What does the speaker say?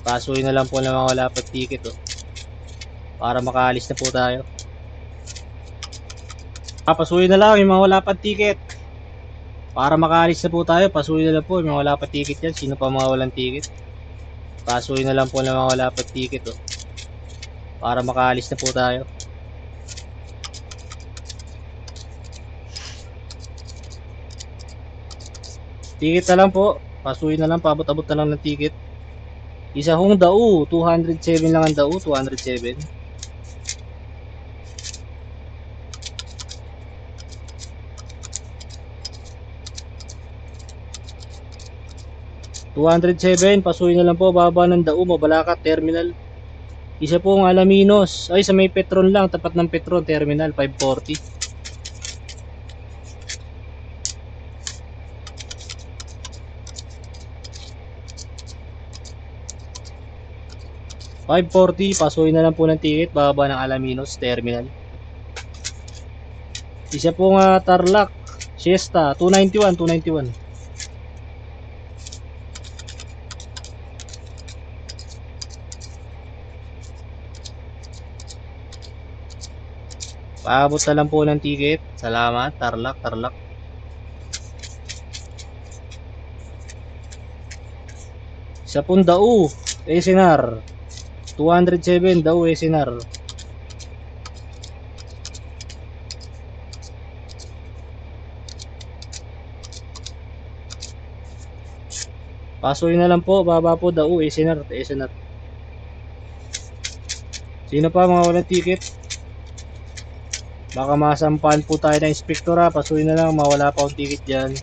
Pasuhin na lang po ng mga wala pa ticket oh. Para makaalis na po tayo. Pasuhin na lang yung mga wala pa ticket. Para makaalis na po tayo, pasuhin na lang po yung mga wala pa ticket yan. Sino pa mga walang ticket? Pasuhin na lang po ng mga wala pa ticket oh. Para makaalis na po tayo. Ticket na lang po. Pasuhin na lang, paabot-abot na lang ng ticket. Isa hong dao, 207 lang ang dao, 207. Pasuhin na lang po, baba ng dao, Mabalacat Terminal. Isa pong Alaminos, ay sa may Petron lang, tapat ng Petron Terminal, 540. 540, pasuhin na lang po ng ticket, baba ng Alaminos Terminal. Isa pong Tarlac, Siesta, 291, 291. Paabot na lang po ng ticket. Salamat, Tarlac, Tarlac. Isa pong dao, SNR, 207, dao SNR. Pasuhin na lang po, baba po dao SNR, SNR. Sino pa mga walang ticket? Baka masampahan po tayo ng inspektor ha. Pasuhin na lang, mawala pa akong ticket dyan.